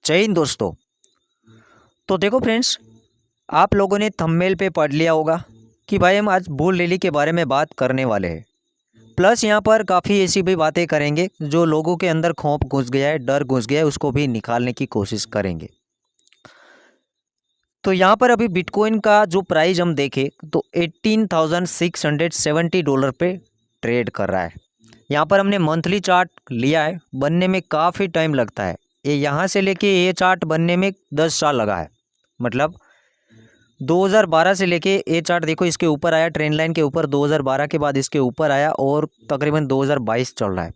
जय हिंद दोस्तों। तो देखो फ्रेंड्स, आप लोगों ने थंबनेल पे पढ़ लिया होगा कि भाई हम आज बुल रैली के बारे में बात करने वाले हैं। प्लस यहाँ पर काफ़ी ऐसी भी बातें करेंगे जो लोगों के अंदर खौफ घुस गया है, डर घुस गया है, उसको भी निकालने की कोशिश करेंगे। तो यहाँ पर अभी बिटकॉइन का जो प्राइस हम देखें तो $18,670 पे ट्रेड कर रहा है। यहाँ पर हमने मंथली चार्ट लिया है, बनने में काफ़ी टाइम लगता है। ये यहाँ से लेके ये चार्ट बनने में 10 साल लगा है। मतलब 2012 से लेके ये चार्ट देखो, इसके ऊपर आया ट्रेंड लाइन के ऊपर, 2012 के बाद इसके ऊपर आया और तकरीबन 2022 चल रहा है।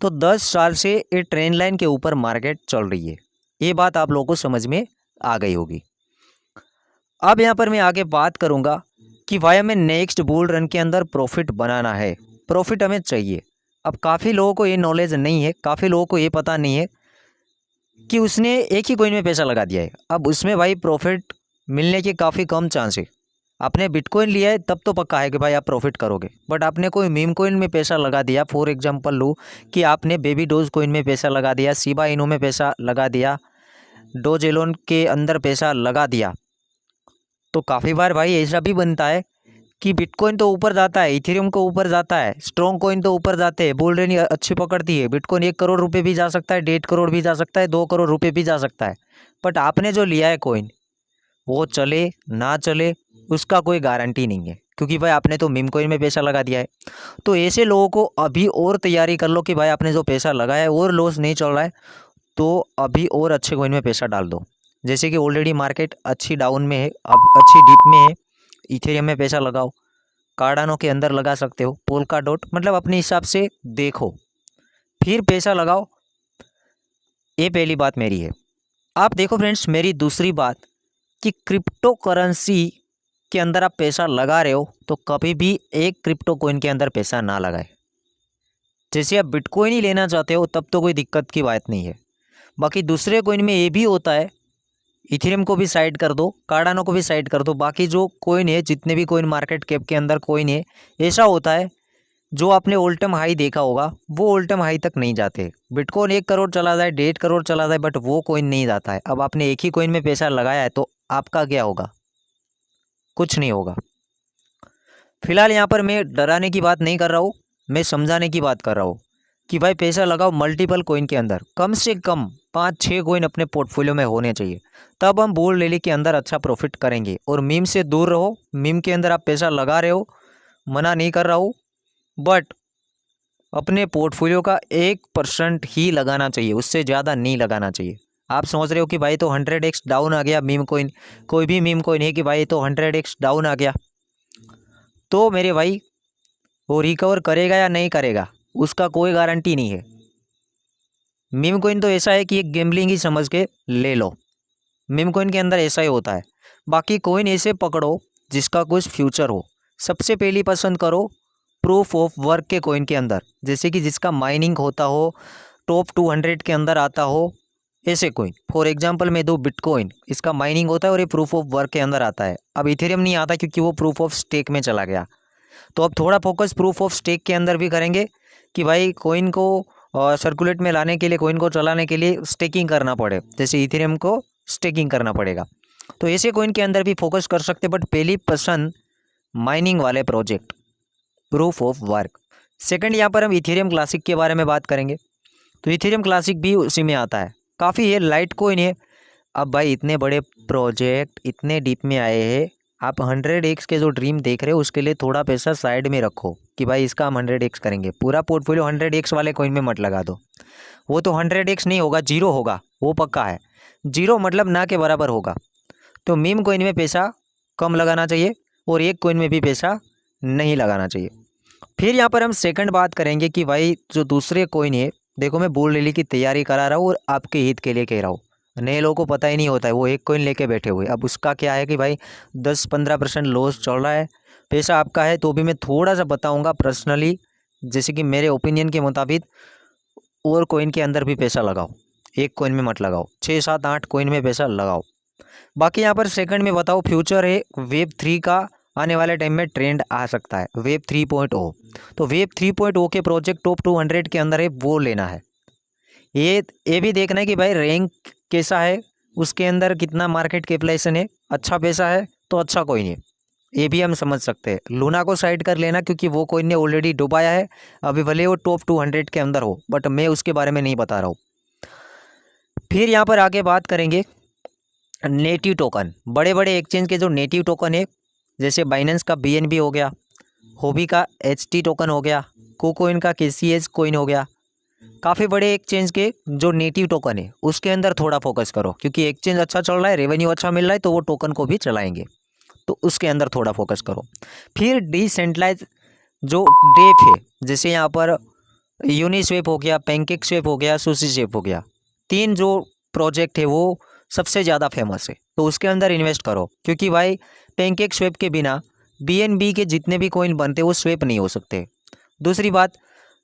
तो 10 साल से ये ट्रेंड लाइन के ऊपर मार्केट चल रही है। ये बात आप लोगों को समझ में आ गई होगी। अब यहाँ पर मैं आगे बात करूँगा कि भाई हमें नेक्स्ट बुल रन के अंदर प्रॉफिट बनाना है, प्रॉफिट हमें चाहिए। अब काफ़ी लोगों को ये नॉलेज नहीं है, काफ़ी लोगों को ये पता नहीं है कि उसने एक ही कॉइन में पैसा लगा दिया है। अब उसमें भाई प्रॉफिट मिलने के काफ़ी कम चांस है। आपने बिटकॉइन लिया है तब तो पक्का है कि भाई आप प्रॉफिट करोगे, बट आपने कोई मीम कॉइन में पैसा लगा दिया, फॉर एग्जांपल लो कि आपने बेबी डोज कॉइन में पैसा लगा दिया, शिबा इनू में पैसा लगा दिया, डोज एलोन के अंदर पैसा लगा दिया, तो काफ़ी बार भाई ऐसा भी बनता है कि बिटकॉइन तो ऊपर जाता है, इथेरियम को ऊपर जाता है, स्ट्रॉन्ग कॉइन तो ऊपर जाते हैं, बुल रन अच्छी पकड़ती है, बिटकॉइन 1 करोड़ रुपए भी जा सकता है, 1.5 करोड़ भी जा सकता है, 2 करोड़ रुपए भी जा सकता है। बट आपने जो लिया है कॉइन, वो चले ना चले उसका कोई गारंटी नहीं है, क्योंकि भाई आपने तो मीम कॉइन में पैसा लगा दिया है। तो ऐसे लोगों को अभी और तैयारी कर लो कि भाई आपने जो पैसा लगाया है और लॉस नहीं चल रहा है, तो अभी और अच्छे कॉइन में पैसा डाल दो। जैसे कि ऑलरेडी मार्केट अच्छी डाउन में है, अब अच्छी डीप में है, इथेरियम में पैसा लगाओ, कार्डानो के अंदर लगा सकते हो, पोल्का डॉट, मतलब अपने हिसाब से देखो फिर पैसा लगाओ। ये पहली बात मेरी है। आप देखो फ्रेंड्स, मेरी दूसरी बात कि क्रिप्टो करेंसी के अंदर आप पैसा लगा रहे हो तो कभी भी एक क्रिप्टो कॉइन के अंदर पैसा ना लगाए। जैसे आप बिटकॉइन ही लेना चाहते हो तब तो कोई दिक्कत की बात नहीं है। बाकी दूसरे कॉइन में ये भी होता है, इथेरियम को भी साइड कर दो, कार्डानो को भी साइड कर दो, बाकी जो कॉइन है, जितने भी कॉइन मार्केट कैप के अंदर कॉइन है, ऐसा होता है जो आपने ऑल टाइम हाई देखा होगा वो ऑल टाइम हाई तक नहीं जाते। बिटकॉइन 1 करोड़ चला जाए, 1.5 करोड़ चला जाए, बट वो कॉइन नहीं जाता है। अब आपने एक ही कॉइन में पैसा लगाया है तो आपका क्या होगा? कुछ नहीं होगा। फिलहाल यहाँ पर मैं डराने की बात नहीं कर रहा हूँ, मैं समझाने की बात कर रहा हूँ कि भाई पैसा लगाओ मल्टीपल कॉइन के अंदर, कम से कम 5-6 कॉइन अपने पोर्टफोलियो में होने चाहिए, तब हम बुल रैली के अंदर अच्छा प्रॉफिट करेंगे। और मीम से दूर रहो, मीम के अंदर आप पैसा लगा रहे हो, मना नहीं कर रहा हूँ, बट अपने पोर्टफोलियो का 1% ही लगाना चाहिए, उससे ज़्यादा नहीं लगाना चाहिए। आप सोच रहे हो कि भाई तो 100x डाउन आ गया मीम कॉइन, कोई भी मीम कॉइन है कि भाई तो 100x डाउन आ गया, तो मेरे भाई वो रिकवर करेगा या नहीं करेगा उसका कोई गारंटी नहीं है। मीम कॉइन तो ऐसा है कि एक गैम्बलिंग ही समझ के ले लो, मीम कॉइन के अंदर ऐसा ही होता है। बाकी कॉइन ऐसे पकड़ो जिसका कुछ फ्यूचर हो। सबसे पहली पसंद करो प्रूफ ऑफ वर्क के कॉइन के अंदर, जैसे कि जिसका माइनिंग होता हो, टॉप 200 के अंदर आता हो, ऐसे कॉइन। फॉर एग्जांपल मैं दो बिटकॉइन, इसका माइनिंग होता है और ये प्रूफ ऑफ वर्क के अंदर आता है। अब इथेरियम नहीं आता क्योंकि वो प्रूफ ऑफ स्टेक में चला गया। तो अब थोड़ा फोकस प्रूफ ऑफ स्टेक के अंदर भी करेंगे कि भाई कॉइन को सर्कुलेट में लाने के लिए, कॉइन को चलाने के लिए स्टेकिंग करना पड़े, जैसे इथेरियम को स्टेकिंग करना पड़ेगा। तो ऐसे कॉइन के अंदर भी फोकस कर सकते, बट पहली पसंद माइनिंग वाले project, proof of work. Second, यहाँ पर हम इथेरियम क्लासिक के बारे में बात करेंगे। तो इथेरियम क्लासिक भी उसी में आता है, काफ़ी है, लाइट कॉइन है। अब भाई इतने बड़े प्रोजेक्ट इतने डीप में आए हैं, आप 100x के जो ड्रीम देख रहे हो उसके लिए थोड़ा पैसा साइड में रखो कि भाई इसका हम 100x करेंगे। पूरा पोर्टफोलियो 100x वाले कॉइन में मत लगा दो, वो तो 100x नहीं होगा, जीरो होगा, वो पक्का है। जीरो मतलब ना के बराबर होगा। तो मीम कॉइन में पैसा कम लगाना चाहिए और एक कॉइन में भी पैसा नहीं लगाना चाहिए। फिर यहाँ पर हम सेकंड बात करेंगे कि भाई जो दूसरे कॉइन है, देखो मैं बुल रैली की तैयारी करा रहा हूँ और आपके हित के लिए कह रहा हूँ। नए लोगों को पता ही नहीं होता है, वो एक कॉइन लेके बैठे हुए। अब उसका क्या है कि भाई 10-15% लॉस चल रहा है, पैसा आपका है, तो भी मैं थोड़ा सा बताऊँगा पर्सनली, जैसे कि मेरे ओपिनियन के मुताबिक और कॉइन के अंदर भी पैसा लगाओ, एक कॉइन में मत लगाओ, 6-7-8 कॉइन में पैसा लगाओ। बाकी यहाँ पर सेकंड में बताओ, फ्यूचर है वेब 3 का, आने वाले टाइम में ट्रेंड आ सकता है वेब 3.0। तो वेब 3.0 के प्रोजेक्ट टॉप 200 के अंदर है, वो लेना है। ये भी देखना है कि भाई रैंक कैसा है, उसके अंदर कितना मार्केट कैपिटलाइजेशन है, अच्छा पैसा है तो अच्छा कॉइन है, ये भी हम समझ सकते हैं। लूना को साइड कर लेना क्योंकि वो कॉइन ने ऑलरेडी डुबाया है, अभी भले वो टॉप 200 के अंदर हो, बट मैं उसके बारे में नहीं बता रहा हूँ। फिर यहाँ पर आगे बात करेंगे नेटिव टोकन। बड़े बड़े एक्सचेंज के जो नेटिव टोकन है, जैसे बाइनेंस का BNB हो गया, होबी का HT टोकन हो गया, कोकोइन का KCH कॉइन हो गया, काफ़ी बड़े एक्सचेंज के जो नेटिव टोकन है उसके अंदर थोड़ा फोकस करो, क्योंकि एक्सचेंज अच्छा चल रहा है, रेवेन्यू अच्छा मिल रहा है, तो वो टोकन को भी चलाएंगे, तो उसके अंदर थोड़ा फोकस करो। फिर डिसेंट्रलाइज जो डेप है, जैसे यहाँ पर यूनिस्वेप हो गया, पैनकेक स्वेप हो गया, सुशी स्वेप हो गया, 3 जो प्रोजेक्ट है वो सबसे ज़्यादा फेमस है, तो उसके अंदर इन्वेस्ट करो, क्योंकि भाई पैनकेक स्वेप के बिना BNB के जितने भी कॉइन बनते वो स्वेप नहीं हो सकते। दूसरी बात,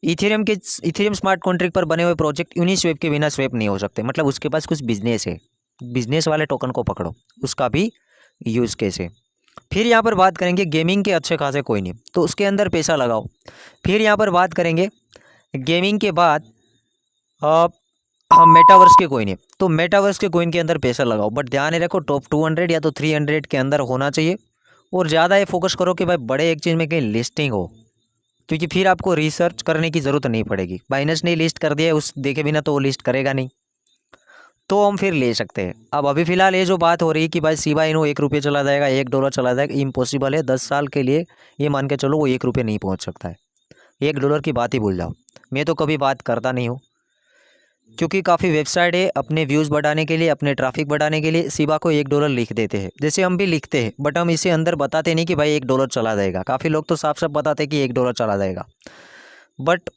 इथेरियम स्मार्ट कॉन्ट्रैक्ट पर बने हुए प्रोजेक्ट यूनिस्वेप के बिना स्वेप नहीं हो सकते, मतलब उसके पास कुछ बिजनेस है, बिजनेस वाले टोकन को पकड़ो, उसका भी यूज़ केस है। फिर यहाँ पर बात करेंगे गेमिंग के अच्छे खासे कॉइन है, तो उसके अंदर पैसा लगाओ। फिर यहाँ पर बात करेंगे गेमिंग के बाद हम मेटावर्स के कॉइन है, तो मेटावर्स के कॉइन के अंदर पैसा लगाओ, बट ध्यान रखो टॉप 200 या तो 300 के अंदर होना चाहिए, और ज़्यादा ये फोकस करो कि भाई बड़े एक्सचेंज में कहीं लिस्टिंग हो, क्योंकि फिर आपको रिसर्च करने की ज़रूरत नहीं पड़ेगी। बाइनेंस ने लिस्ट कर दिया है, उस देखे बिना तो वो लिस्ट करेगा नहीं, तो हम फिर ले सकते हैं। अब अभी फ़िलहाल ये जो बात हो रही है कि भाई शिबा इनू $1 चला जाएगा, $1 चला जाएगा, इम्पॉसिबल है। 10 साल के लिए ये मान के चलो वो $1 नहीं पहुँच सकता है। $1 की बात ही भूल जाओ, मैं तो कभी बात करता नहीं हूँ, क्योंकि काफ़ी वेबसाइट है अपने व्यूज़ बढ़ाने के लिए, अपने ट्रैफिक बढ़ाने के लिए शिबा को $1 लिख देते हैं, जैसे हम भी लिखते हैं, बट हम इसे अंदर बताते नहीं कि भाई $1 चला जाएगा। काफ़ी लोग तो साफ साफ बताते हैं कि $1 चला जाएगा, बट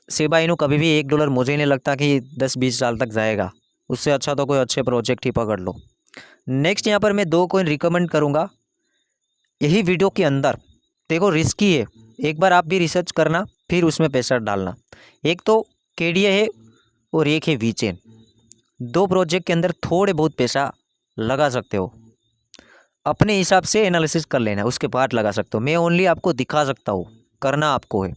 शिबा इनू कभी भी $1 मुझे नहीं लगता कि 10-20 साल तक जाएगा। उससे अच्छा तो कोई अच्छे प्रोजेक्ट ही पकड़ लो। नेक्स्ट यहाँ पर मैं 2 कॉइन रिकमेंड करूँगा यही वीडियो के अंदर। देखो रिस्की है, एक बार आप भी रिसर्च करना, फिर उसमें पैसा डालना। एक तो KDA है और एक है वीचेन। 2 प्रोजेक्ट के अंदर थोड़े बहुत पैसा लगा सकते हो, अपने हिसाब से एनालिसिस कर लेना, उसके बाद लगा सकते हो। मैं ओनली आपको दिखा सकता हूँ, करना आपको है।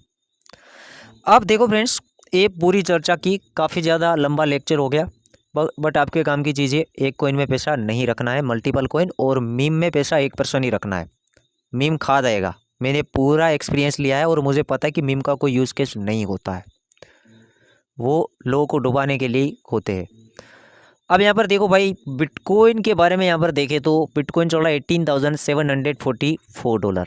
अब देखो फ्रेंड्स, ये पूरी चर्चा की, काफ़ी ज़्यादा लंबा लेक्चर हो गया, बट आपके काम की चीज़ है, एक कॉइन में पैसा नहीं रखना है, मल्टीपल कॉइन और मीम में पैसा 1% ही रखना है। मीम खा जाएगा, मैंने पूरा एक्सपीरियंस लिया है और मुझे पता है कि मीम का कोई यूज़ केस नहीं होता है, वो लोगों को डुबाने के लिए होते हैं। अब यहाँ पर देखो भाई, बिटकॉइन के बारे में यहाँ पर देखें तो बिटकॉइन चल रहा है $18,744।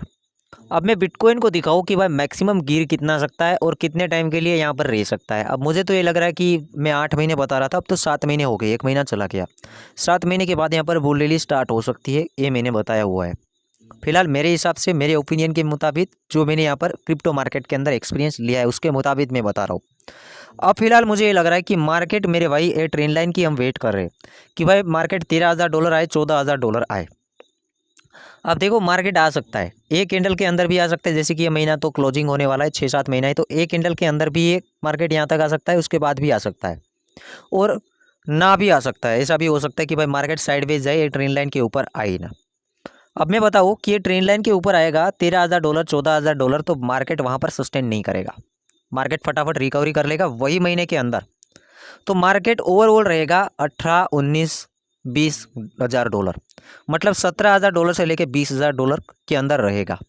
अब मैं बिटकॉइन को दिखाऊँ कि भाई मैक्सिमम गिर कितना सकता है और कितने टाइम के लिए यहाँ पर रह सकता है। अब मुझे तो ये लग रहा है कि मैं 8 महीने बता रहा था, अब तो 7 महीने हो गए, 1 महीना चला गया। 7 महीने के बाद यहाँ पर बुल रैली स्टार्ट हो सकती है, ये मैंने बताया हुआ है। फिलहाल मेरे हिसाब से, मेरे ओपिनियन के मुताबिक, जो मैंने यहाँ पर क्रिप्टो मार्केट के अंदर एक्सपीरियंस लिया है उसके मुताबिक मैं बता रहा हूँ। अब फिलहाल मुझे ये लग रहा है कि मार्केट, मेरे भाई ये ट्रेंड लाइन की हम वेट कर रहे हैं कि भाई मार्केट $13,000 आए, $14,000 आए। अब देखो मार्केट आ सकता है, एक कैंडल के अंदर भी आ सकता है, जैसे कि ये महीना तो क्लोजिंग होने वाला है, 6-7 महीना है, तो एक कैंडल के अंदर भी ये मार्केट यहाँ तक आ सकता है, उसके बाद भी आ सकता है और ना भी आ सकता है। ऐसा भी हो सकता है कि भाई मार्केट साइडवेज जाए, ये ट्रेंड लाइन के ऊपर आए ना। अब मैं बताऊँ कि ये ट्रेंड लाइन के ऊपर आएगा $13,000, $14,000, तो मार्केट वहाँ पर सस्टेन नहीं करेगा, मार्केट फटाफट रिकवरी कर लेगा वही महीने के अंदर। तो मार्केट ओवरऑल रहेगा 18, 19, $20,000, मतलब $17,000 से लेके $20,000 के अंदर रहेगा।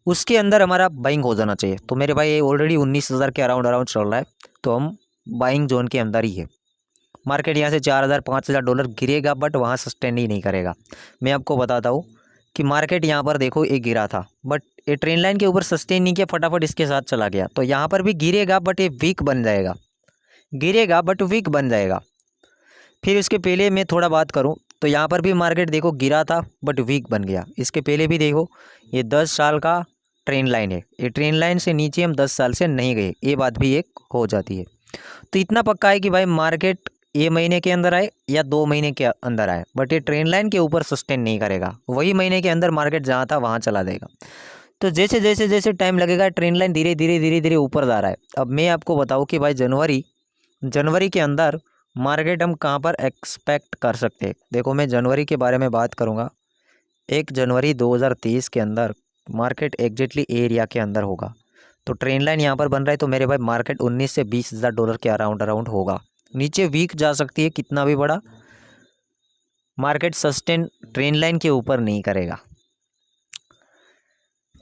उसके अंदर हमारा बाइंग हो जाना चाहिए। तो मेरे भाई ये ऑलरेडी 19,000 के अराउंड चल रहा है, तो हम बाइंग जोन के अंदर ही है। मार्केट यहाँ से $4,000, $5,000 गिरेगा, बट वहाँ सस्टेन ही नहीं करेगा। मैं आपको बताता हूँ कि मार्केट यहाँ पर देखो एक गिरा था, बट ये ट्रेंड लाइन के ऊपर सस्टेन नहीं किया, फटाफट इसके साथ चला गया। तो यहाँ पर भी गिरेगा, बट ये वीक बन जाएगा, गिरेगा बट वीक बन जाएगा। फिर इसके पहले मैं थोड़ा बात करूं तो यहाँ पर भी मार्केट देखो गिरा था बट वीक बन गया। इसके पहले भी देखो, ये 10 साल का ट्रेंड लाइन है, ये ट्रेंड लाइन से नीचे हम 10 साल से नहीं गए, ये बात भी एक हो जाती है। तो इतना पक्का है कि भाई मार्केट ये महीने के अंदर आए या 2 महीने के अंदर आए, बट ये ट्रेंड लाइन के ऊपर सस्टेन नहीं करेगा, वही महीने के अंदर मार्केट जहाँ था वहाँ चला जाएगा। तो जैसे जैसे जैसे टाइम लगेगा, ट्रेंड लाइन धीरे धीरे धीरे धीरे ऊपर जा रहा है। अब मैं आपको बताऊँ कि भाई जनवरी के अंदर मार्केट हम कहाँ पर एक्सपेक्ट कर सकते हैं। देखो मैं जनवरी के बारे में बात करूँगा, 1 जनवरी 2023 के अंदर मार्केट एग्जैक्टली एरिया के अंदर होगा। तो ट्रेंड लाइन यहाँ पर बन रहा है, तो मेरे भाई मार्केट $19,000 से $20,000 के अराउंड होगा। नीचे वीक जा सकती है, कितना भी बड़ा मार्केट सस्टेन ट्रेंड लाइन के ऊपर नहीं करेगा।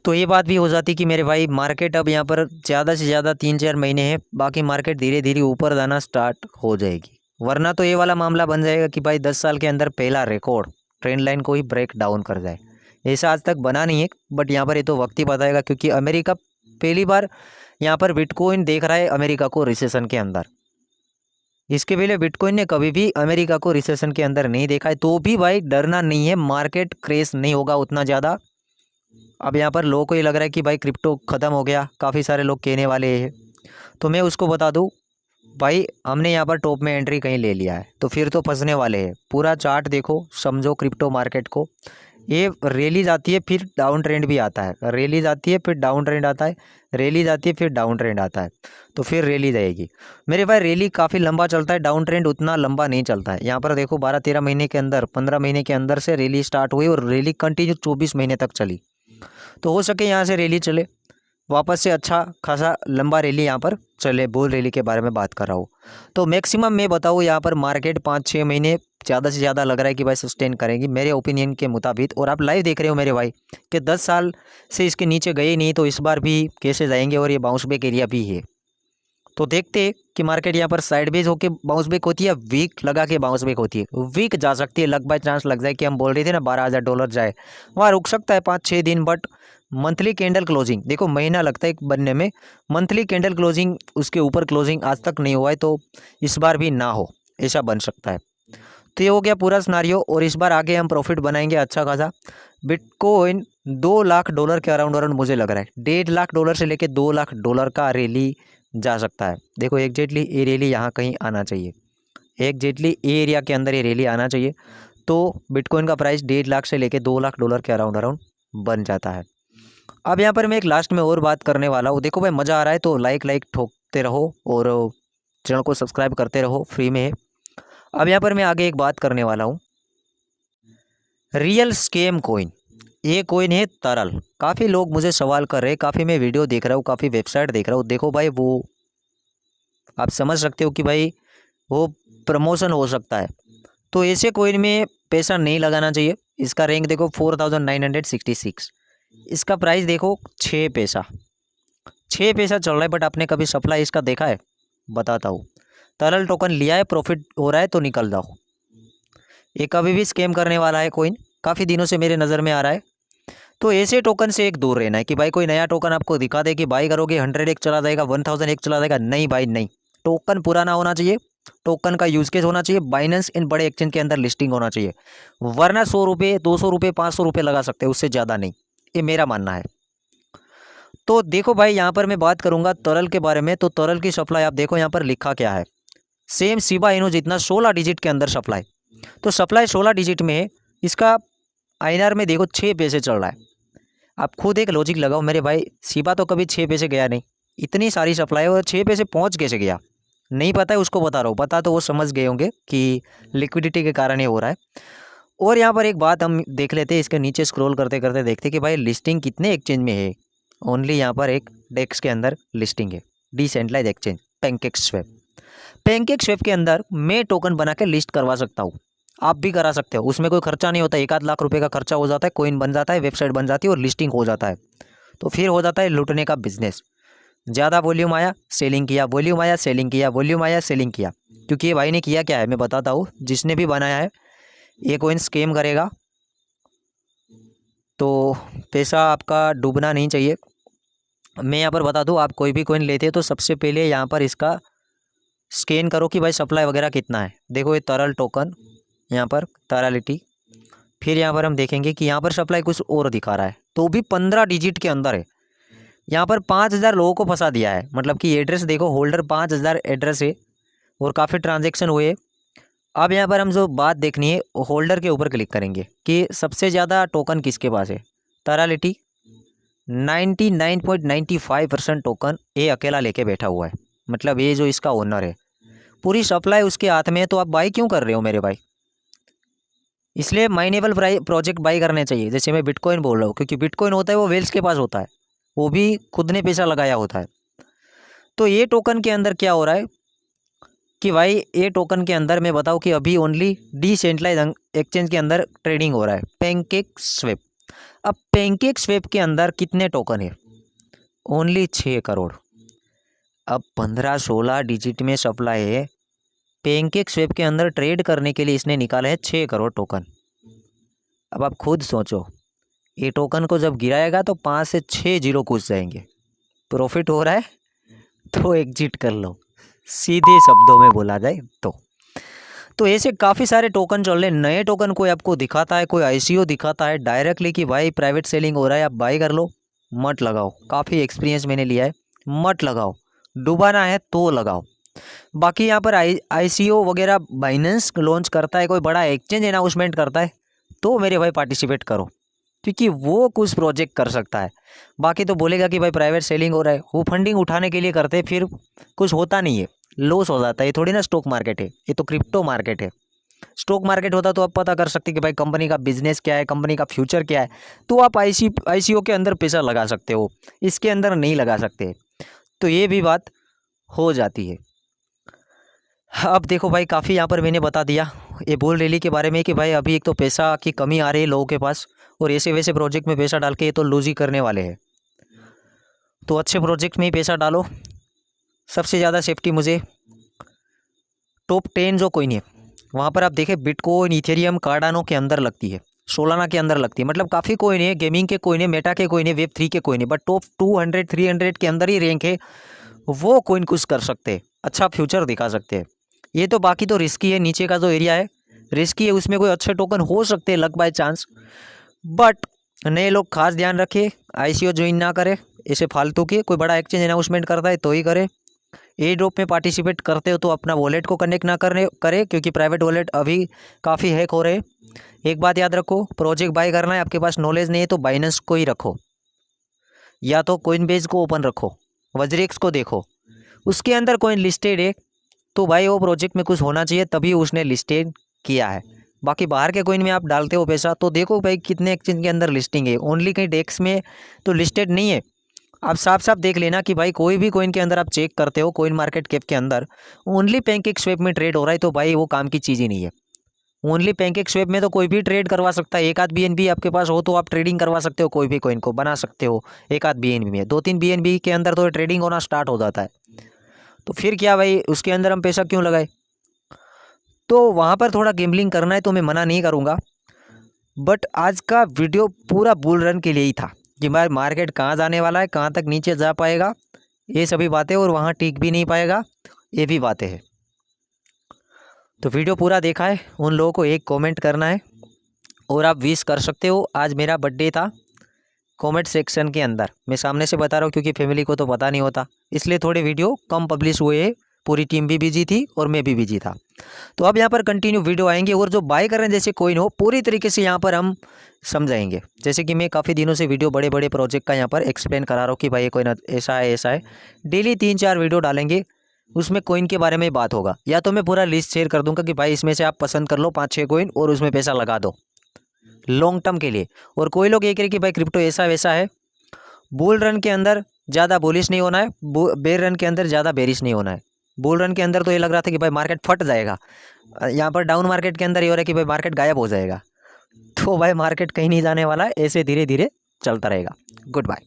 तो ये बात भी हो जाती कि मेरे भाई मार्केट अब यहाँ पर ज़्यादा से ज़्यादा 3-4 महीने हैं, बाकी मार्केट धीरे धीरे ऊपर जाना स्टार्ट हो जाएगी। वरना तो ये वाला मामला बन जाएगा कि भाई 10 साल के अंदर पहला रिकॉर्ड ट्रेंड लाइन को ही ब्रेक डाउन कर जाए। ऐसा आज तक बना नहीं है, बट यहाँ पर ये तो वक्त ही बताएगा, क्योंकि अमेरिका पहली बार यहाँ पर बिटकॉइन देख रहा है अमेरिका को रिसेशन के अंदर। इसके पहले बिटकॉइन ने कभी भी अमेरिका को रिसेशन के अंदर नहीं देखा है। तो भी भाई डरना नहीं है, मार्केट क्रेश नहीं होगा उतना ज़्यादा। अब यहाँ पर लोगों को ये लग रहा है कि भाई क्रिप्टो ख़त्म हो गया, काफ़ी सारे लोग कहने वाले हैं, तो मैं उसको बता दूँ भाई हमने यहाँ पर टॉप में एंट्री कहीं ले लिया है तो फिर तो फंसने वाले हैं। पूरा चार्ट देखो, समझो क्रिप्टो मार्केट को, ये रैली जाती है फिर डाउन ट्रेंड भी आता है, रैली जाती है फिर डाउन ट्रेंड आता है, रैली जाती है फिर डाउन ट्रेंड आता है, तो फिर रैली जाएगी मेरे भाई। रैली काफ़ी लंबा चलता है, डाउन ट्रेंड उतना लंबा नहीं चलता है। यहाँ पर देखो 12-13 महीने के अंदर, 15 महीने के अंदर से रैली स्टार्ट हुई और रैली कंटिन्यू 24 महीने तक चली। तो हो सके यहाँ से रैली चले वापस से, अच्छा खासा लंबा रैली यहाँ पर चले। बुल रैली के बारे में बात कर रहा हूँ। तो मैक्सिमम मैं बताऊँ यहाँ पर मार्केट 5-6 महीने ज़्यादा से ज़्यादा लग रहा है कि भाई सस्टेन करेंगी मेरे ओपिनियन के मुताबिक। और आप लाइव देख रहे हो मेरे भाई कि 10 साल से इसके नीचे गए नहीं, तो इस बार भी कैसे जाएंगे, और ये बाउंस बैक एरिया भी है। तो देखते कि मार्केट यहाँ पर साइडवेज होकर बाउंस बैक होती है, वीक लगा के बाउंस बैक होती है। वीक जा सकती है, लग बाय चांस लग जाए कि हम बोल रहे थे ना $12,000 जाए, वहाँ रुक सकता है 5-6 दिन। बट मंथली कैंडल क्लोजिंग देखो, महीना लगता है बनने में, मंथली कैंडल क्लोजिंग उसके ऊपर क्लोजिंग आज तक नहीं हुआ है, तो इस बार भी ना हो, ऐसा बन सकता है। तो ये हो गया पूरा सिनारियो। और इस बार आगे हम प्रॉफिट बनाएंगे अच्छा खासा। बिटकॉइन $2 लाख के अराउंड मुझे लग रहा है, $1.5 लाख से लेके $2 लाख का रैली जा सकता है। देखो एग्जैक्टली ये रैली यहाँ कहीं आना चाहिए, एग्जैक्टली ये एरिया के अंदर ये रैली आना चाहिए, तो बिटकॉइन का प्राइस $1.5 लाख से लेके $2 लाख के अराउंड बन जाता है। अब यहाँ पर मैं एक लास्ट में और बात करने वाला हूँ। देखो भाई मज़ा आ रहा है तो लाइक ठोकते रहो और चैनल को सब्सक्राइब करते रहो, फ्री में है। अब यहाँ पर मैं आगे एक बात करने वाला हूँ, रियल स्कैम कॉइन। ये कॉइन है तरल। काफ़ी लोग मुझे सवाल कर रहे हैं, काफ़ी मैं वीडियो देख रहा हूँ, काफ़ी वेबसाइट देख रहा हूँ। देखो भाई वो आप समझ सकते हो कि भाई वो प्रमोशन हो सकता है, तो ऐसे कॉइन में पैसा नहीं लगाना चाहिए। इसका रैंक देखो 4966, इसका प्राइस देखो 6 पैसा, 6 पैसा चल रहा है। बट आपने कभी सप्लाई इसका देखा है? बताता हूँ। तरल टोकन लिया है, प्रॉफिट हो रहा है तो निकल जाओ। ये कभी भी स्कैम करने वाला है कॉइन, काफ़ी दिनों से मेरे नज़र में आ रहा है। तो ऐसे टोकन से एक दूर रहना है कि भाई कोई नया टोकन आपको दिखा दे कि बाई करोगे 100x चला जाएगा, 1000x चला जाएगा, नहीं भाई नहीं। टोकन पुराना होना चाहिए, टोकन का यूज केस होना चाहिए, बाइनेंस इन बड़े एक्सचेंज के अंदर लिस्टिंग होना चाहिए। वरना 100 रुपये, 200 रुपये, 500 रुपये लगा सकते हैं, उससे ज़्यादा नहीं। ये मेरा मानना है। तो देखो भाई यहाँ पर मैं बात करूँगा तरल के बारे में। तो तरल की सप्लाई आप देखो यहाँ पर लिखा क्या है, सेम शिबा इनू जितना 16 डिजिट के अंदर सप्लाई। तो सप्लाई 16 डिजिट में है, इसका INR में देखो 6 पैसे चल रहा है। आप खुद एक लॉजिक लगाओ मेरे भाई, शिबा तो कभी 6 पैसे गया नहीं, इतनी सारी सप्लाई और 6 पैसे पहुंच कैसे गया नहीं पता है, उसको बता रहा हूँ। पता तो वो समझ गए होंगे कि लिक्विडिटी के कारण ये हो रहा है। और यहाँ पर एक बात हम देख लेते हैं, इसके नीचे स्क्रॉल करते करते देखते कि भाई लिस्टिंग कितने एक्सचेंज में है। ओनली यहाँ पर एक डेक्स के अंदर लिस्टिंग है, डिसेंट्रलाइज एक्सचेंज पैनकेकस्वैप। पैनकेकस्वैप के अंदर मैं टोकन बना के लिस्ट करवा सकता हूँ, आप भी करा सकते हो। उसमें कोई खर्चा नहीं होता, 1-8 लाख रुपए का खर्चा हो जाता है, कॉइन बन जाता है, वेबसाइट बन जाती है और लिस्टिंग हो जाता है। तो फिर हो जाता है लूटने का बिजनेस। ज़्यादा वॉल्यूम आया सेलिंग किया, वॉल्यूम आया सेलिंग किया, वॉल्यूम आया सेलिंग किया। क्योंकि ये भाई ने किया क्या है मैं बताता हूँ, जिसने भी बनाया है ये कॉइन स्कैम करेगा तो पैसा आपका डूबना नहीं चाहिए। मैं यहाँ पर बता दूँ, आप कोई भी कॉइन लेते हैं तो सबसे पहले यहाँ पर इसका स्कैन करो कि भाई सप्लाई वगैरह कितना है। देखो ये तरल टोकन, यहाँ पर तरलिटी, फिर यहाँ पर हम देखेंगे कि यहाँ पर सप्लाई कुछ और दिखा रहा है, तो भी 15 डिजिट के अंदर है। यहाँ पर 5000 लोगों को फंसा दिया है, मतलब कि एड्रेस देखो, होल्डर 5000 एड्रेस है और काफ़ी ट्रांजेक्शन हुए। अब यहाँ पर हम जो बात देखनी है, होल्डर के ऊपर क्लिक करेंगे कि सबसे ज़्यादा टोकन किसके पास है। तरलिटी 99.95% टोकन ये अकेला लेके बैठा हुआ है, मतलब ये जो इसका ओनर है, पूरी सप्लाई उसके हाथ में है। तो आप बाई क्यों कर रहे हो मेरे भाई? इसलिए माइनेबल प्रोजेक्ट बाई करने चाहिए। जैसे मैं बिटकॉइन बोल रहा हूँ, क्योंकि बिटकॉइन होता है वो वेल्स के पास होता है, वो भी खुद ने पैसा लगाया होता है। तो ये टोकन के अंदर क्या हो रहा है, कि भाई ये टोकन के अंदर मैं बताऊँ कि अभी ओनली डिसेंट्रलाइज एक्सचेंज के अंदर ट्रेडिंग हो रहा है, पैनकेक स्वेप। अब पैनकेक स्वेप के अंदर कितने टोकन है? ओनली 6 करोड़। अब 15-16 डिजिट में सप्लाई है, पैनकेक स्वेप के अंदर ट्रेड करने के लिए इसने निकाले हैं 6 करोड़ टोकन। अब आप खुद सोचो, ये टोकन को जब गिराएगा तो 5 से 6 जीरो घुस जाएंगे। प्रॉफिट हो रहा है तो एग्जिट कर लो, सीधे शब्दों में बोला जाए तो ऐसे काफ़ी सारे टोकन चल रहे हैं। नए टोकन कोई आपको दिखाता है, कोई आईसीओ दिखाता है डायरेक्टली कि भाई प्राइवेट सेलिंग हो रहा है, आप बाई कर लो, मत लगाओ। काफ़ी एक्सपीरियंस मैंने लिया है, मत लगाओ। डुबाना है तो लगाओ। बाकी यहाँ पर आईसीओ वगैरह बाइनेंस लॉन्च करता है, कोई बड़ा एक्सचेंज अनाउंसमेंट करता है तो मेरे भाई पार्टिसिपेट करो, क्योंकि वो कुछ प्रोजेक्ट कर सकता है। बाकी तो बोलेगा कि भाई प्राइवेट सेलिंग हो रहा है, वो फंडिंग उठाने के लिए करते, फिर कुछ होता नहीं है, लॉस हो जाता है। ये थोड़ी ना स्टॉक मार्केट है, ये तो क्रिप्टो मार्केट है। स्टॉक मार्केट होता तो आप पता कर सकते कि भाई कंपनी का बिजनेस क्या है, कंपनी का फ्यूचर क्या है, तो आप आईसीओ के अंदर पैसा लगा सकते हो, इसके अंदर नहीं लगा सकते। तो ये भी बात हो जाती है। अब देखो भाई, काफ़ी यहाँ पर मैंने बता दिया ये बुल रैली के बारे में कि भाई अभी एक तो पैसा की कमी आ रही है लोगों के पास, और ऐसे वैसे प्रोजेक्ट में पैसा डाल के ये तो लूज ही करने वाले हैं। तो अच्छे प्रोजेक्ट में ही पैसा डालो। सबसे ज़्यादा सेफ्टी मुझे टॉप 10 जो कोइन है वहाँ पर आप देखें, बिटकॉइन, इथेरियम, कार्डानो के अंदर लगती है, सोलाना के अंदर लगती है। मतलब काफ़ी कोइन है, गेमिंग के कोइन है, मेटा के कोइन है, वेब3 के कोइन है, बट टॉप 200-300 के अंदर ही रैंक है। वो कोइन कुछ कर सकते हैं, अच्छा फ्यूचर दिखा सकते हैं। ये तो बाकी तो रिस्की है, नीचे का जो एरिया है रिस्की है, उसमें कोई अच्छे टोकन हो सकते हैं लक बाय चांस। बट नए लोग खास ध्यान रखें, आईसीओ ज्वाइन ना करें ऐसे फालतू के। कोई बड़ा एक्सचेंज अनाउंसमेंट करता है तो ही करें। ए ड्रॉप में पार्टिसिपेट करते हो तो अपना वॉलेट को कनेक्ट ना करें, क्योंकि प्राइवेट वॉलेट अभी काफ़ी हैक हो रहे हैं। एक बात याद रखो, प्रोजेक्ट बाय करना है, आपके पास नॉलेज नहीं है तो बाइनेंस को ही रखो, या तो कोइनबेस को ओपन रखो, वज्रेक्स को देखो, उसके अंदर कोइन लिस्टेड है तो भाई वो प्रोजेक्ट में कुछ होना चाहिए, तभी उसने लिस्टेड किया है। बाकी बाहर के कोइन में आप डालते हो पैसा तो देखो भाई कितने एक्सचेंज के अंदर लिस्टिंग है, ओनली कहीं डेक्स में तो लिस्टेड नहीं है। आप साफ साफ देख लेना कि भाई कोई भी कोइन के अंदर आप चेक करते हो, कोइन मार्केट कैप के अंदर ओनली पैनकेक स्वेप में ट्रेड हो रहा है, तो भाई वो काम की चीज़ ही नहीं है। ओनली पैनकेक स्वेप में तो कोई भी ट्रेड करवा सकता है, एक आध बीएनबी आपके पास हो तो आप ट्रेडिंग करवा सकते हो, कोई भी कोइन को बना सकते हो। एक आध बीएनबी में 2-3 बीएनबी के अंदर तो ट्रेडिंग होना स्टार्ट हो जाता है, तो फिर क्या भाई उसके अंदर हम पैसा क्यों लगाए? तो वहाँ पर थोड़ा गेम्बलिंग करना है तो मैं मना नहीं करूँगा, बट आज का वीडियो पूरा बुल रन के लिए ही था कि भाई मार्केट कहाँ जाने वाला है, कहाँ तक नीचे जा पाएगा, ये सभी बातें, और वहाँ टिक भी नहीं पाएगा, ये भी बातें हैं। तो वीडियो पूरा देखा है उन लोगों को एक कमेंट करना है, और आप विश कर सकते हो। आज मेरा बर्थडे था, कमेंट सेक्शन के अंदर मैं सामने से बता रहा हूँ क्योंकि फैमिली को तो पता नहीं होता, इसलिए थोड़े वीडियो कम पब्लिश हुए हैं। पूरी टीम भी बिजी थी और मैं भी बिजी था। तो अब यहाँ पर कंटिन्यू वीडियो आएंगे, और जो बाय कर रहे हैं जैसे कोइन हो पूरी तरीके से यहाँ पर हम समझाएंगे। जैसे कि मैं काफ़ी दिनों से वीडियो बड़े बड़े प्रोजेक्ट का यहाँ पर एक्सप्लेन करा रहा हूँ कि भाई ये कोइन ऐसा है ऐसा है। डेली 3-4 वीडियो डालेंगे, उसमें कोइन के बारे में बात होगा, या तो मैं पूरा लिस्ट शेयर कर दूंगा कि भाई इसमें से आप पसंद कर लो 5-6 कोइन और उसमें पैसा लगा दो लॉन्ग टर्म के लिए। और कोई लोग ये कह रहे कि भाई क्रिप्टो ऐसा वैसा है। बुल रन के अंदर ज़्यादा बुलिश नहीं होना है, बेर रन के अंदर ज़्यादा बेरिश नहीं होना है। बुल रन के अंदर तो ये लग रहा था कि भाई मार्केट फट जाएगा, यहाँ पर डाउन मार्केट के अंदर ये हो रहा है कि भाई मार्केट गायब हो जाएगा। तो भाई मार्केट कहीं नहीं जाने वाला है, ऐसे धीरे धीरे चलता रहेगा। Good bye.